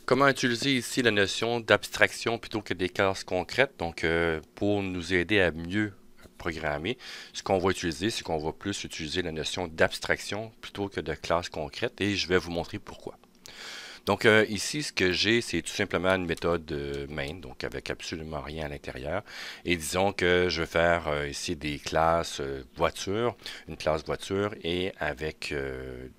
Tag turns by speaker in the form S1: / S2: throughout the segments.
S1: Comment utiliser ici la notion d'abstraction plutôt que des classes concrètes? Donc, pour nous aider à mieux programmer, ce qu'on va utiliser, c'est qu'on va plus utiliser la notion d'abstraction plutôt que de classe concrète et je vais vous montrer pourquoi. Donc ici, ce que j'ai, c'est tout simplement une méthode main, donc avec absolument rien à l'intérieur. Et disons que je vais faire ici des classes voiture, une classe voiture et avec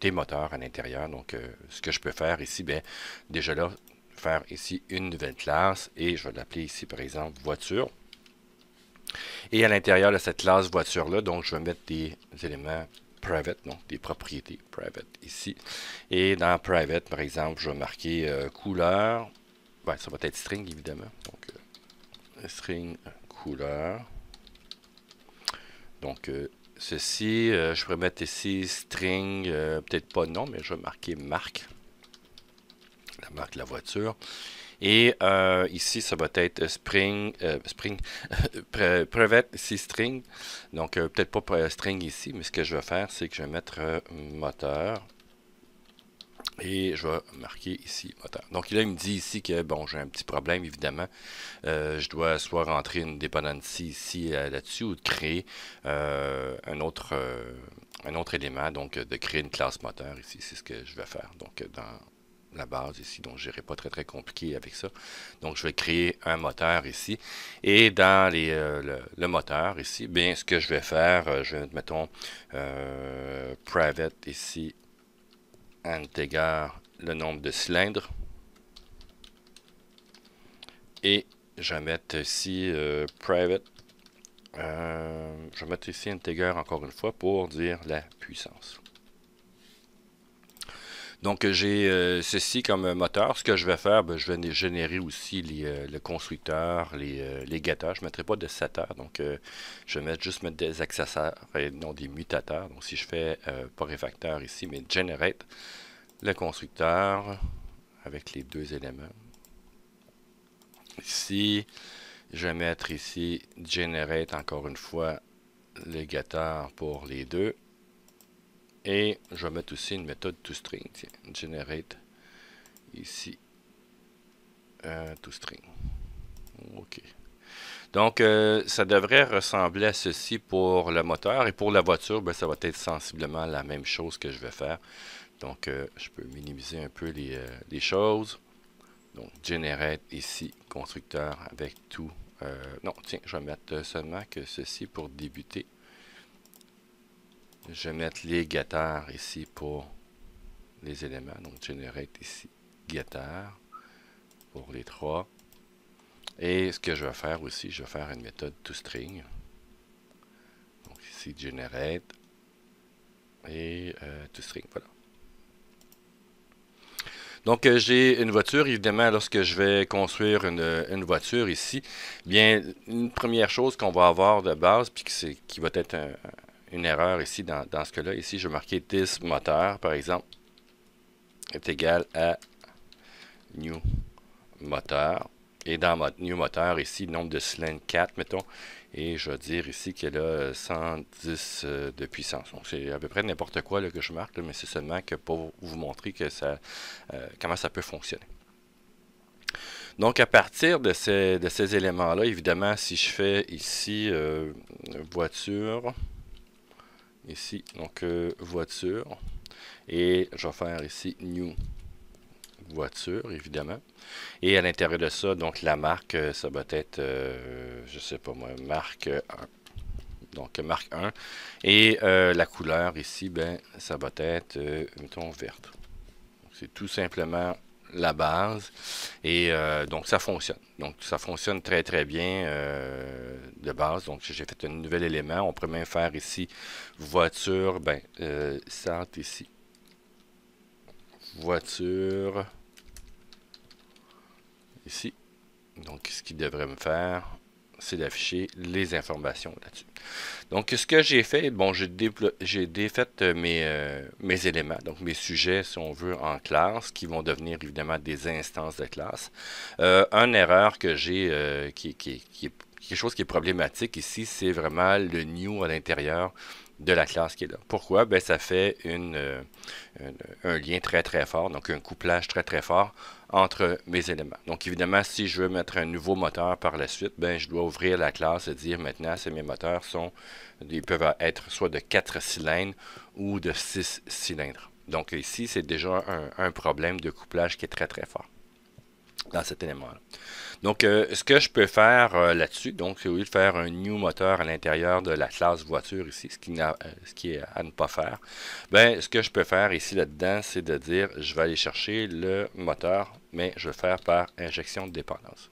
S1: des moteurs à l'intérieur. Donc ce que je peux faire ici, ben déjà là, faire ici une nouvelle classe et je vais l'appeler ici par exemple voiture. Et à l'intérieur de cette classe voiture-là, donc je vais mettre des éléments private, donc des propriétés private ici. Et dans private, par exemple, je vais marquer couleur. Ben, ça va être string évidemment. Donc string couleur. Donc ceci, je pourrais mettre ici string, peut-être pas nom, mais je vais marquer marque. La marque de la voiture. Et ici, ça va être Spring private ici string. Donc, peut-être pas string ici, mais ce que je vais faire, c'est que je vais mettre moteur. Et je vais marquer ici moteur. Donc là, il me dit ici que, bon, j'ai un petit problème, évidemment. Je dois soit rentrer une dependency ici, là-dessus, ou de créer un autre élément, donc de créer une classe moteur ici. C'est ce que je vais faire. Donc, dans la base ici, donc je n'irai pas très compliqué avec ça. Donc je vais créer un moteur ici. Et dans le moteur ici, bien ce que je vais faire, je vais mettre, mettons, private ici, intégrer le nombre de cylindres. Et je vais mettre ici private. Je vais mettre ici intégrer encore une fois pour dire la puissance. Donc j'ai ceci comme moteur. Ce que je vais faire, ben, je vais générer aussi le constructeur, les getters. Je ne mettrai pas de setter. Donc je vais juste mettre des accessoires et non des mutateurs. Donc si je fais pas réfacteur ici, mais generate le constructeur avec les deux éléments. Ici, je vais mettre ici generate encore une fois le getter pour les deux. Et je vais mettre aussi une méthode toString. Tiens, generate ici toString. OK. Donc, ça devrait ressembler à ceci pour le moteur. Et pour la voiture, ben, ça va être sensiblement la même chose que je vais faire. Donc, je peux minimiser un peu les choses. Donc, generate ici, constructeur avec tout. Non, tiens, je vais mettre seulement que ceci pour débuter. Je vais mettre les getters ici pour les éléments. Donc, generate ici, getter pour les trois. Et ce que je vais faire aussi, je vais faire une méthode toString. Donc, ici, generate et toString. Voilà. Donc, j'ai une voiture. Évidemment, lorsque je vais construire une voiture ici, bien, une première chose qu'on va avoir de base, puis qui va être une erreur ici dans ce cas-là. Ici, je vais marquer this moteur, par exemple, est égal à new moteur. Et dans new moteur, ici, nombre de cylindres 4, mettons. Et je vais dire ici qu'elle a 110 de puissance. Donc, c'est à peu près n'importe quoi là, que je marque, là, mais c'est seulement que pour vous montrer que ça, comment ça peut fonctionner. Donc, à partir de ces éléments-là, évidemment, si je fais ici voiture, ici, donc voiture, et je vais faire ici new voiture, évidemment. Et à l'intérieur de ça, donc la marque, ça va être, je sais pas moi, marque 1. Donc marque 1. Et la couleur ici, ben, ça va être, mettons, verte. C'est tout simplement la base. Et donc ça fonctionne. Donc ça fonctionne très bien de base. Donc j'ai fait un nouvel élément. On pourrait même faire ici voiture, ben, centre ici. Voiture. Ici. Donc, ce qu'il devrait me faire, c'est d'afficher les informations là-dessus. Donc, ce que j'ai fait, bon, j'ai défait mes éléments, donc mes sujets, si on veut, en classe, qui vont devenir évidemment des instances de classe. Une erreur que j'ai, qui est quelque chose qui est problématique ici, c'est vraiment le new à l'intérieur de la classe qui est là. Pourquoi? Ben, ça fait un lien très très fort, donc un couplage très très fort entre mes éléments. Donc évidemment, si je veux mettre un nouveau moteur par la suite, ben, je dois ouvrir la classe et dire maintenant, mes moteurs ils peuvent être soit de 4 cylindres ou de 6 cylindres. Donc ici, c'est déjà un problème de couplage qui est très très fort dans cet élément-là. Donc, ce que je peux faire là-dessus, donc, c'est au lieu de faire un new moteur à l'intérieur de la classe voiture ici, ce qui est à ne pas faire, ben, ce que je peux faire ici là-dedans, c'est de dire, je vais aller chercher le moteur, mais je vais le faire par injection de dépendance.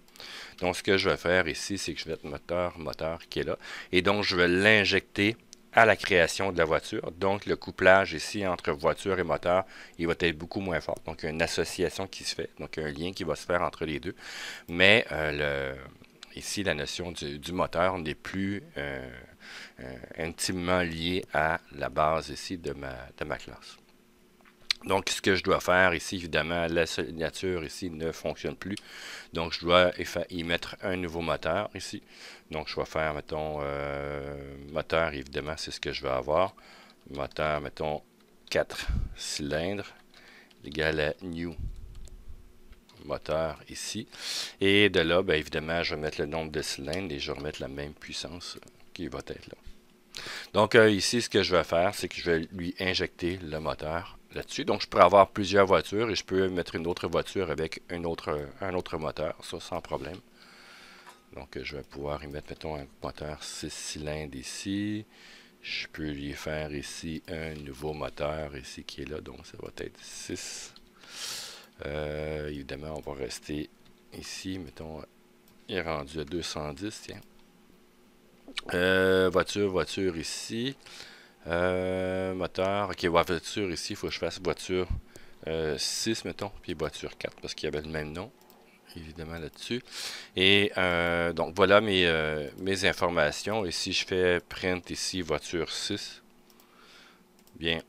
S1: Donc, ce que je vais faire ici, c'est que je vais mettre moteur qui est là, et donc, je vais l'injecter à la création de la voiture. Donc, le couplage ici entre voiture et moteur, il va être beaucoup moins fort. Donc, il y a une association qui se fait, donc un lien qui va se faire entre les deux. Mais ici, la notion du moteur n'est plus intimement liée à la base ici de ma classe. Donc, ce que je dois faire ici, évidemment, la signature ici ne fonctionne plus. Donc, je dois y mettre un nouveau moteur ici. Donc, je vais faire, mettons, moteur, évidemment, c'est ce que je vais avoir. Moteur, mettons, 4 cylindres, égal à new moteur ici. Et de là, bien évidemment, je vais mettre le nombre de cylindres et je vais remettre la même puissance qui va être là. Donc, ici, ce que je vais faire, c'est que je vais lui injecter le moteur là-dessus. Donc, je peux avoir plusieurs voitures et je peux mettre une autre voiture avec un autre moteur, ça sans problème. Donc, je vais pouvoir y mettre, mettons, un moteur 6 cylindres ici. Je peux lui faire ici un nouveau moteur ici qui est là, donc ça va être 6. Évidemment, on va rester ici, mettons, il est rendu à 210, tiens. Voiture ici. Moteur, ok, voiture ici, il faut que je fasse voiture 6, mettons, puis voiture 4, parce qu'il y avait le même nom, évidemment, là-dessus. Et donc, voilà mes informations. Et si je fais print ici, voiture 6, bien,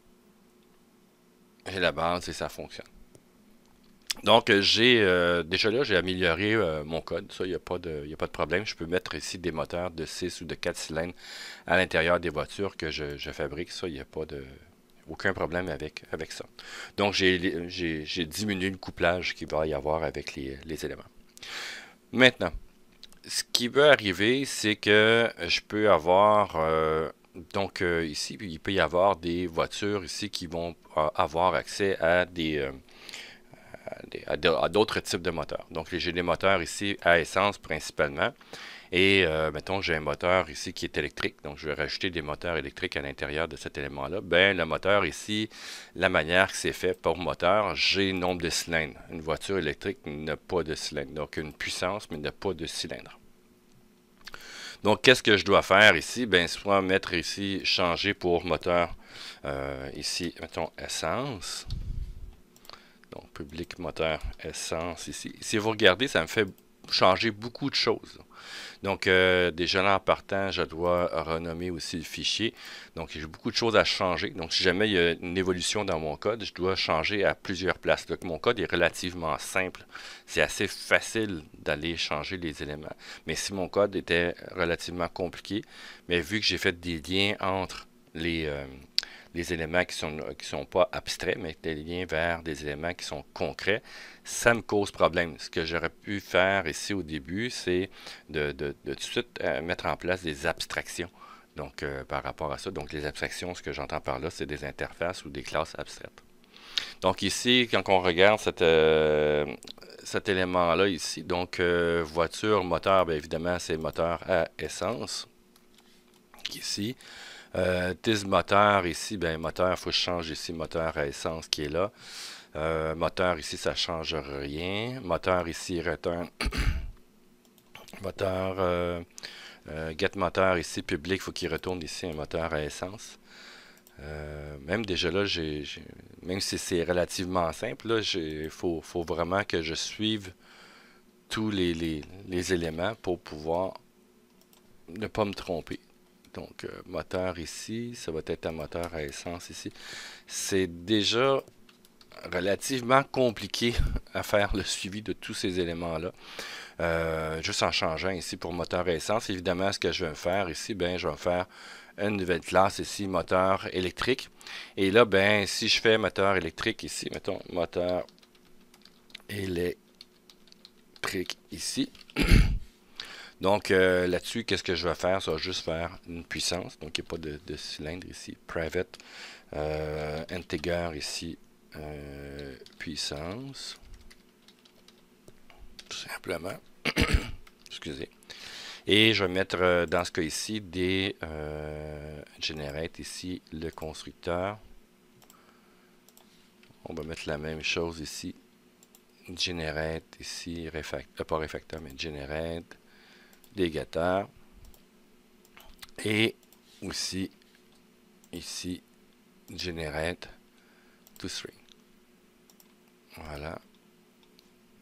S1: j'ai la base et ça fonctionne. Donc, déjà là, j'ai amélioré mon code. Ça, il n'y a pas de problème. Je peux mettre ici des moteurs de 6 ou de 4 cylindres à l'intérieur des voitures que je fabrique. Ça, il n'y a pas aucun problème avec ça. Donc, j'ai diminué le couplage qu'il va y avoir avec les éléments. Maintenant, ce qui peut arriver, c'est que je peux avoir... ici, il peut y avoir des voitures ici qui vont avoir accès à à d'autres types de moteurs. Donc, j'ai des moteurs ici à essence principalement. Et mettons, j'ai un moteur ici qui est électrique. Donc, je vais rajouter des moteurs électriques à l'intérieur de cet élément-là. Ben, le moteur ici, la manière que c'est fait pour moteur, j'ai nombre de cylindres. Une voiture électrique n'a pas de cylindres. Donc, une puissance, mais n'a pas de cylindres. Donc, qu'est-ce que je dois faire ici? Ben, soit mettre ici, changer pour moteur, ici, mettons, essence. Donc, public moteur essence ici. Si vous regardez, ça me fait changer beaucoup de choses. Donc, déjà là, en partant, je dois renommer aussi le fichier. Donc, j'ai beaucoup de choses à changer. Donc, si jamais il y a une évolution dans mon code, je dois changer à plusieurs places. Donc, mon code est relativement simple. C'est assez facile d'aller changer les éléments. Mais si mon code était relativement compliqué, mais vu que j'ai fait des liens entre les éléments qui sont pas abstraits, mais des liens vers des éléments qui sont concrets, ça me cause problème. Ce que j'aurais pu faire ici au début, c'est de tout de suite mettre en place des abstractions. Donc, par rapport à ça, donc les abstractions, ce que j'entends par là, c'est des interfaces ou des classes abstraites. Donc ici, quand on regarde cet élément-là ici, donc voiture, moteur, bien évidemment, c'est moteur à essence. Ici. TIS moteur ici, ben moteur, il faut que je change ici moteur à essence qui est là. Moteur ici, ça ne change rien. Moteur ici, return. Moteur, get moteur ici, public, il faut qu'il retourne ici un moteur à essence. Même déjà là, même si c'est relativement simple, là, faut vraiment que je suive tous les éléments pour pouvoir ne pas me tromper. Donc, moteur ici, ça va être un moteur à essence ici. C'est déjà relativement compliqué à faire le suivi de tous ces éléments-là. Juste en changeant ici pour moteur à essence, évidemment, ce que je vais faire ici, ben, je vais faire une nouvelle classe ici, moteur électrique. Et là, ben, si je fais moteur électrique ici, mettons moteur électrique ici. Donc là-dessus, qu'est-ce que je vais faire? Ça va juste faire une puissance. Donc il n'y a pas de cylindre ici. Private integer ici, puissance. Tout simplement. Excusez. Et je vais mettre dans ce cas ici des generate ici le constructeur. On va mettre la même chose ici. Generate ici, pas refactor, mais generate des getters. Et aussi ici, generate toString. Voilà.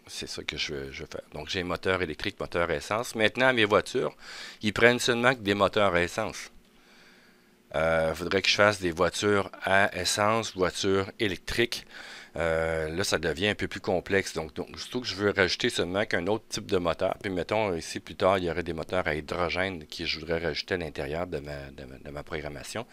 S1: C'est ça que je veux faire. Donc, j'ai moteur électrique, moteur à essence. Maintenant, mes voitures, ils prennent seulement que des moteurs à essence. Il faudrait que je fasse des voitures à essence, voitures électriques. Là, ça devient un peu plus complexe. Donc, surtout que je veux rajouter seulement qu'un autre type de moteur. Puis, mettons, ici, plus tard, il y aurait des moteurs à hydrogène que je voudrais rajouter à l'intérieur de ma programmation.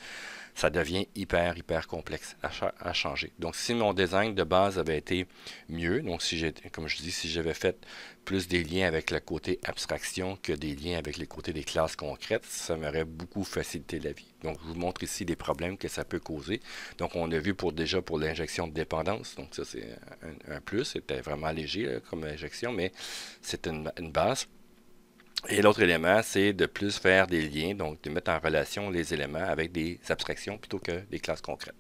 S1: Ça devient hyper complexe à changer. Donc, si mon design de base avait été mieux, donc si j'ai, comme je dis, si j'avais fait plus des liens avec le côté abstraction que des liens avec les côtés des classes concrètes, ça m'aurait beaucoup facilité la vie. Donc, je vous montre ici des problèmes que ça peut causer. Donc, on a vu déjà pour l'injection de dépendance. Donc, ça, c'est un plus. C'était vraiment léger là, comme injection, mais c'est une base. Et l'autre élément, c'est de plus faire des liens, donc de mettre en relation les éléments avec des abstractions plutôt que des classes concrètes.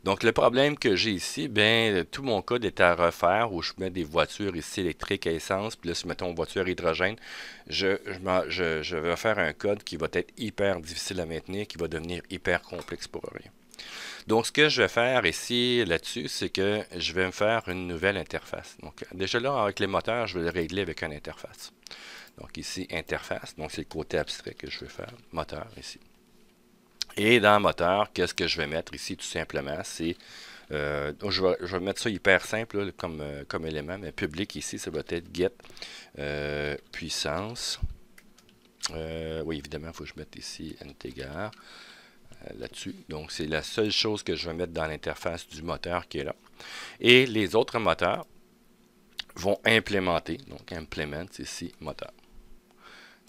S1: Donc le problème que j'ai ici, bien, tout mon code est à refaire où je mets des voitures ici électriques à essence, puis là, si mettons voiture hydrogène, je vais faire un code qui va être hyper difficile à maintenir, qui va devenir hyper complexe pour rien. Donc, ce que je vais faire ici, là-dessus, c'est que je vais me faire une nouvelle interface. Donc, déjà là, avec les moteurs, je vais le régler avec une interface. Donc ici, interface. Donc c'est le côté abstrait que je veux faire. Moteur ici. Et dans moteur, qu'est-ce que je vais mettre ici tout simplement? C'est je vais mettre ça hyper simple là, comme élément, mais public ici, ça va être get puissance. Oui, évidemment, il faut que je mette ici integer là-dessus. Donc c'est la seule chose que je vais mettre dans l'interface du moteur qui est là. Et les autres moteurs vont implémenter. Donc implement ici moteur.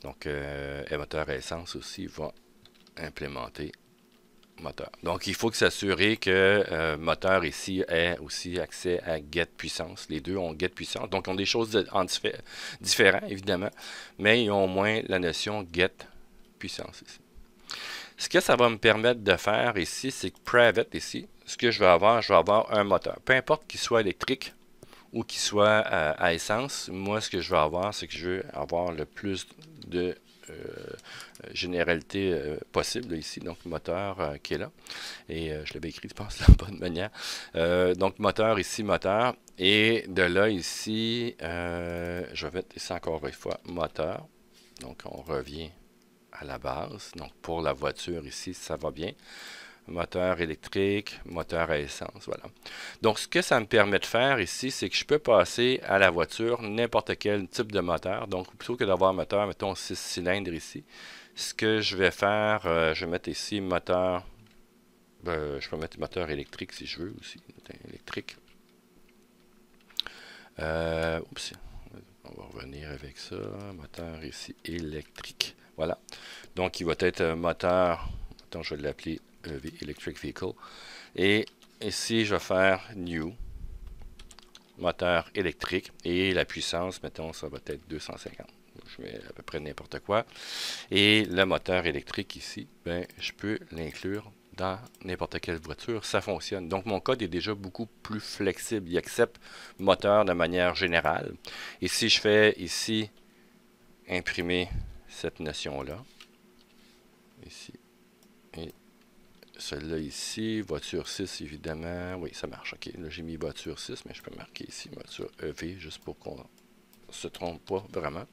S1: Donc, moteur à essence aussi va implémenter moteur. Donc, il faut que s'assurer que moteur ici ait aussi accès à get puissance. Les deux ont get puissance. Donc, ils ont des choses différentes, évidemment, mais ils ont au moins la notion get puissance ici. Ce que ça va me permettre de faire ici, c'est que private ici, ce que je vais avoir un moteur. Peu importe qu'il soit électrique ou qu'il soit à essence, moi, ce que je vais avoir, c'est que je veux avoir le plus de généralité possible là, ici. Donc, moteur qui est là. Et je l'avais écrit, je pense, de la bonne manière. Donc, moteur ici, moteur. Et de là, ici, je vais mettre ici encore une fois moteur. Donc, on revient à la base. Donc, pour la voiture ici, ça va bien. Moteur électrique, moteur à essence, voilà. Donc, ce que ça me permet de faire ici, c'est que je peux passer à la voiture n'importe quel type de moteur. Donc, plutôt que d'avoir un moteur, mettons 6 cylindres ici, ce que je vais faire, je vais mettre ici moteur, je peux mettre moteur électrique si je veux aussi, électrique. Oups, on va revenir avec ça, moteur ici électrique, voilà. Donc, il va être moteur, attends, je vais l'appeler EV, Electric Vehicle. Et ici, je vais faire New, moteur électrique. Et la puissance, mettons, ça va être 250. Je mets à peu près n'importe quoi. Et le moteur électrique ici, ben, je peux l'inclure dans n'importe quelle voiture. Ça fonctionne. Donc, mon code est déjà beaucoup plus flexible. Il accepte moteur de manière générale. Et si je fais ici imprimer cette notion-là, ici, et celle-là ici, voiture 6 évidemment, oui ça marche, ok, là j'ai mis voiture 6, mais je peux marquer ici voiture EV, juste pour qu'on ne se trompe pas vraiment.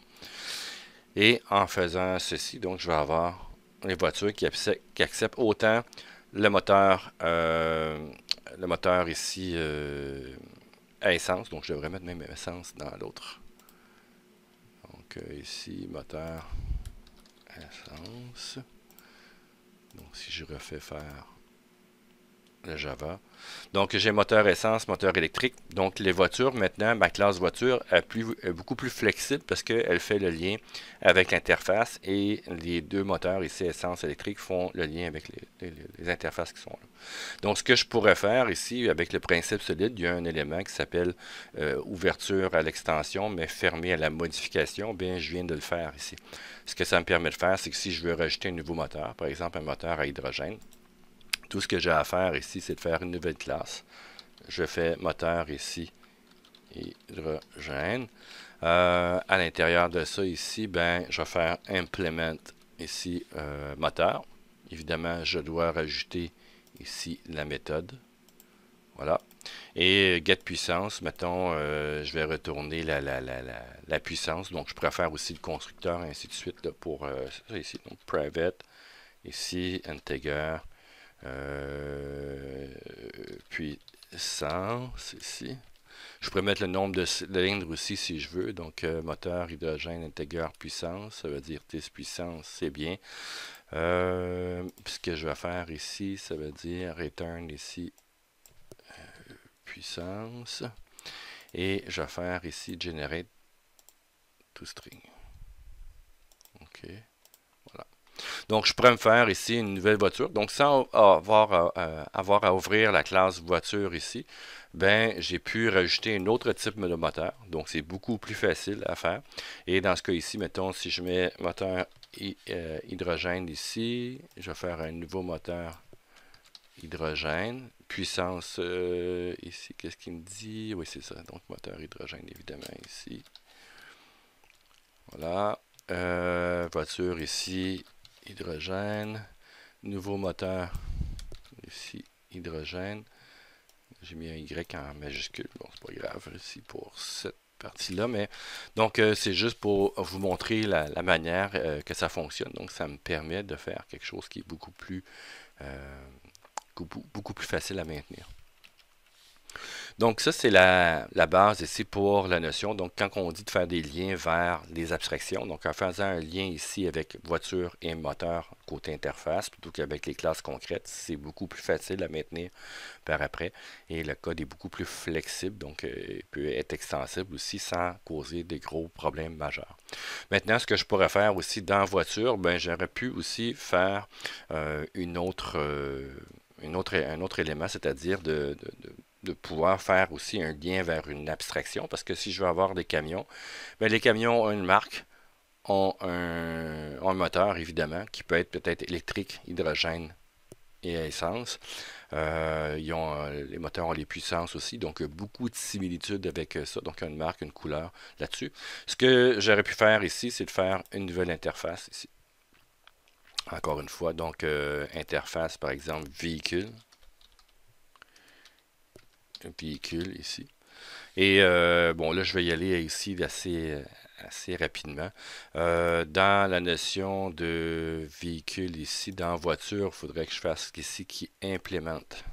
S1: Et en faisant ceci, donc je vais avoir les voitures qui acceptent autant le moteur le moteur ici à essence, donc je devrais mettre même essence dans l'autre. Donc ici, moteur essence. Donc si je refais faire le Java. Donc, j'ai moteur essence, moteur électrique. Donc, les voitures, maintenant, ma classe voiture est beaucoup plus flexible parce qu'elle fait le lien avec l'interface et les deux moteurs ici, essence, électrique, font le lien avec les interfaces qui sont là. Donc, ce que je pourrais faire ici, avec le principe solide, il y a un élément qui s'appelle ouverture à l'extension, mais fermé à la modification. Bien, je viens de le faire ici. Ce que ça me permet de faire, c'est que si je veux rajouter un nouveau moteur, par exemple un moteur à hydrogène, tout ce que j'ai à faire ici, c'est de faire une nouvelle classe. Je fais moteur ici, hydrogène. À l'intérieur de ça ici, ben, je vais faire implement ici moteur. Évidemment, je dois rajouter ici la méthode. Voilà. Et get puissance, mettons, je vais retourner la puissance. Donc, je préfère aussi le constructeur, et ainsi de suite, là, pour ça ici. Donc, private, ici, integer. Puissance ici. Je pourrais mettre le nombre de cylindres aussi si je veux. Donc, moteur, hydrogène, integer, puissance. Ça veut dire this puissance, c'est bien. Ce que je vais faire ici, ça veut dire return ici puissance. Et je vais faire ici generate toString. OK. Voilà. Donc, je pourrais me faire ici une nouvelle voiture. Donc, sans avoir à ouvrir la classe voiture ici, ben, j'ai pu rajouter un autre type de moteur. Donc, c'est beaucoup plus facile à faire. Et dans ce cas ici, mettons, si je mets moteur hydrogène ici, je vais faire un nouveau moteur hydrogène. Puissance ici, qu'est-ce qu'il me dit? Oui, c'est ça. Donc, moteur hydrogène, évidemment, ici. Voilà. Voiture ici, hydrogène. Nouveau moteur ici, hydrogène. J'ai mis un Y en majuscule. Bon, c'est pas grave ici pour cette partie-là. Mais donc, c'est juste pour vous montrer la manière que ça fonctionne. Donc, ça me permet de faire quelque chose qui est beaucoup plus facile à maintenir. Donc ça, c'est la base ici pour la notion. Donc quand on dit de faire des liens vers les abstractions, donc en faisant un lien ici avec voiture et moteur côté interface, plutôt qu'avec les classes concrètes, c'est beaucoup plus facile à maintenir par après. Et le code est beaucoup plus flexible, donc il peut être extensible aussi sans causer des gros problèmes majeurs. Maintenant, ce que je pourrais faire aussi dans voiture, ben j'aurais pu aussi faire un autre élément, c'est-à-dire de pouvoir faire aussi un lien vers une abstraction, parce que si je veux avoir des camions, bien, les camions ont une marque, ont un moteur, évidemment, qui peut être peut-être électrique, hydrogène et essence. Les moteurs ont les puissances aussi, donc beaucoup de similitudes avec ça, donc une marque, une couleur là-dessus. Ce que j'aurais pu faire ici, c'est de faire une nouvelle interface ici. Encore une fois, donc interface, par exemple, véhicule ici. Et bon, là, je vais y aller ici assez rapidement. Dans la notion de véhicule ici, dans voiture, il faudrait que je fasse ici qui implémente.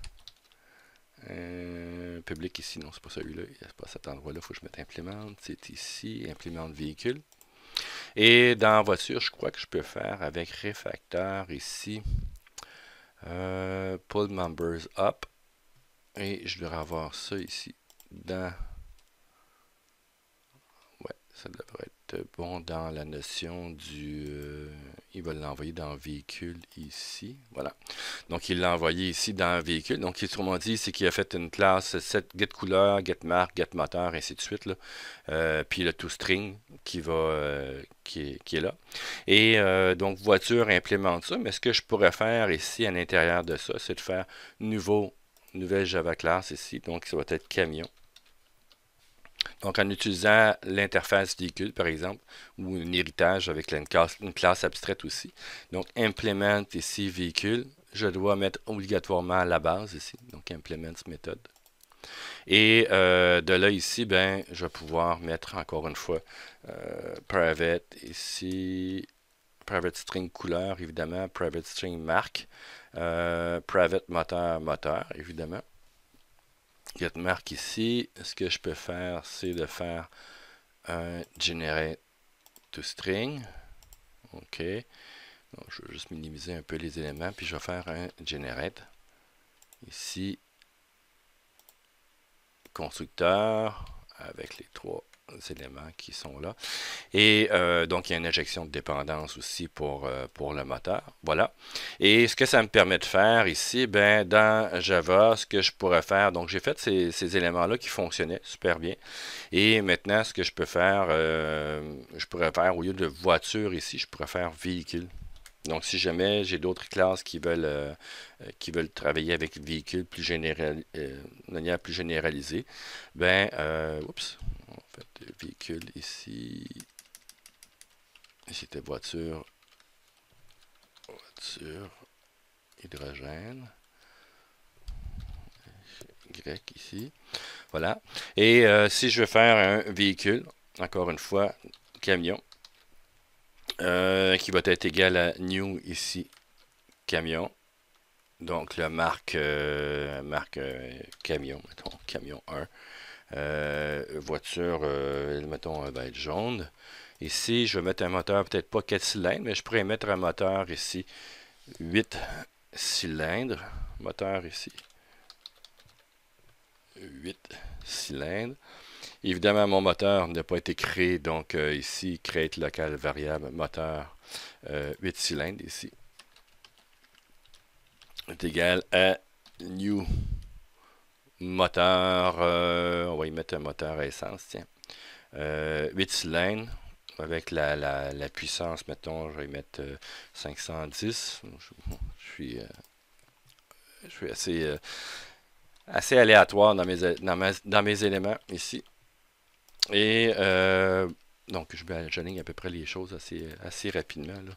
S1: Public ici, non, c'est pas celui-là, c'est pas cet endroit-là, il faut que je mette implémente. C'est ici, implémente véhicule. Et dans voiture, je crois que je peux faire avec réfacteur ici, pull members up. Et je devrais avoir ça ici dans... Ouais, ça devrait être bon dans la notion du... il va l'envoyer dans véhicule ici. Voilà. Donc, il l'a envoyé ici dans véhicule. Donc, il sûrement dit, c'est qu'il a fait une classe set get couleur, get marque, get moteur, ainsi de suite. Là. Puis le toString qui est là. Et donc, voiture implémente ça. Mais ce que je pourrais faire ici à l'intérieur de ça, c'est de faire nouvelle Java class ici, donc ça va être camion. Donc en utilisant l'interface véhicule par exemple, ou un héritage avec une classe abstraite aussi. Donc implement ici véhicule, je dois mettre obligatoirement la base ici, donc implement méthode. Et de là ici, ben, je vais pouvoir mettre encore une fois private ici, private string couleur évidemment, private string marque, private moteur, évidemment. getMark ici. Ce que je peux faire, c'est de faire un generate to string. OK. Donc, je vais juste minimiser un peu les éléments, puis je vais faire un generate. Ici, constructeur, avec les 3 éléments qui sont là. Et donc, il y a une injection de dépendance aussi pour le moteur. Voilà. Et ce que ça me permet de faire ici, ben, dans Java, ce que je pourrais faire, donc j'ai fait ces éléments-là qui fonctionnaient super bien. Et maintenant, ce que je peux faire, je pourrais faire, au lieu de voiture ici, je pourrais faire véhicule. Donc, si jamais j'ai d'autres classes qui veulent travailler avec véhicule de manière plus généralisée, ben, oups, en fait, véhicule ici, c'était voiture, hydrogène, Y ici, voilà. Et si je veux faire un véhicule, encore une fois, camion, qui va être égal à new ici, camion. Donc la marque camion, mettons, camion 1. Voiture, mettons, va être jaune. Ici, je vais mettre un moteur, peut-être pas 4 cylindres, mais je pourrais mettre un moteur ici, 8 cylindres. Moteur ici, 8 cylindres. Évidemment, mon moteur n'a pas été créé, donc ici, create local variable moteur 8 cylindres ici est égal à new moteur, on va y mettre un moteur à essence, tiens. 8 cylindres avec la puissance, mettons, je vais y mettre 510. Je suis assez aléatoire dans mes éléments ici. Et donc, j'aligne à peu près les choses assez rapidement, là.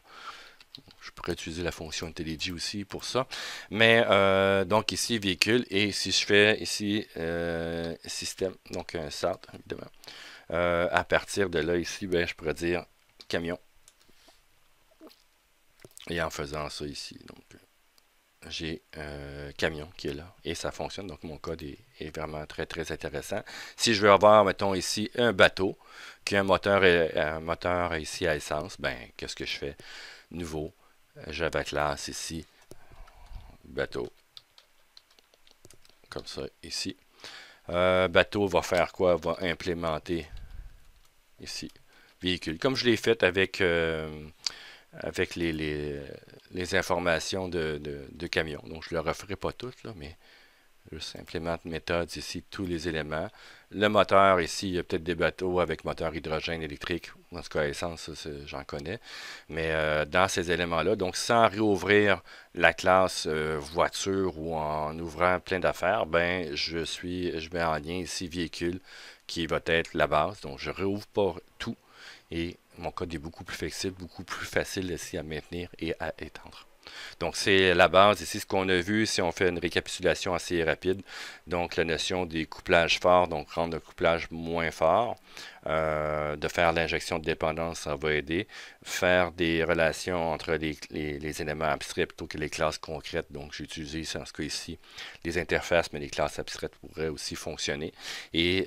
S1: Je pourrais utiliser la fonction IntelliJ aussi pour ça. Mais donc ici, véhicule. Et si je fais ici système, donc un start, évidemment. À partir de là, ici, ben, je pourrais dire camion. Et en faisant ça ici, donc j'ai camion qui est là. Et ça fonctionne. Donc mon code est vraiment très très intéressant. Si je veux avoir, mettons ici, un bateau qui a un moteur ici à essence, ben qu'est-ce que je fais? Nouveau, Java classe ici, bateau, comme ça ici. Bateau va faire quoi? Va implémenter ici, véhicule. Comme je l'ai fait avec les informations de camion. Donc je ne le referai pas toutes, là, mais je implémente méthodes ici, tous les éléments. Le moteur ici, il y a peut-être des bateaux avec moteur hydrogène électrique, en tout cas essence, j'en connais. Mais dans ces éléments-là, donc sans réouvrir la classe voiture ou en ouvrant plein d'affaires, ben je mets en lien ici véhicule qui va être la base. Donc je ne réouvre pas tout et mon code est beaucoup plus flexible, beaucoup plus facile ici à maintenir et à étendre. Donc, c'est la base. Ici, ce qu'on a vu, si on fait une récapitulation assez rapide, donc la notion des couplages forts, donc rendre le couplage moins fort, de faire l'injection de dépendance, ça va aider. Faire des relations entre les éléments abstraits plutôt que les classes concrètes. Donc, j'ai utilisé, en ce cas ici, les interfaces, mais les classes abstraites pourraient aussi fonctionner. Et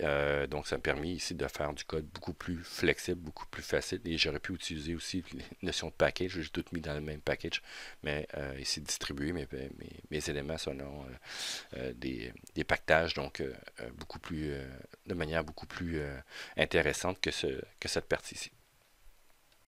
S1: donc, ça me permet ici de faire du code beaucoup plus flexible, beaucoup plus facile. Et j'aurais pu utiliser aussi les notions de package. J'ai tout mis dans le même package. Mais ici, distribuer mes éléments selon des packages, donc beaucoup plus, de manière beaucoup plus intéressante que cette partie-ci.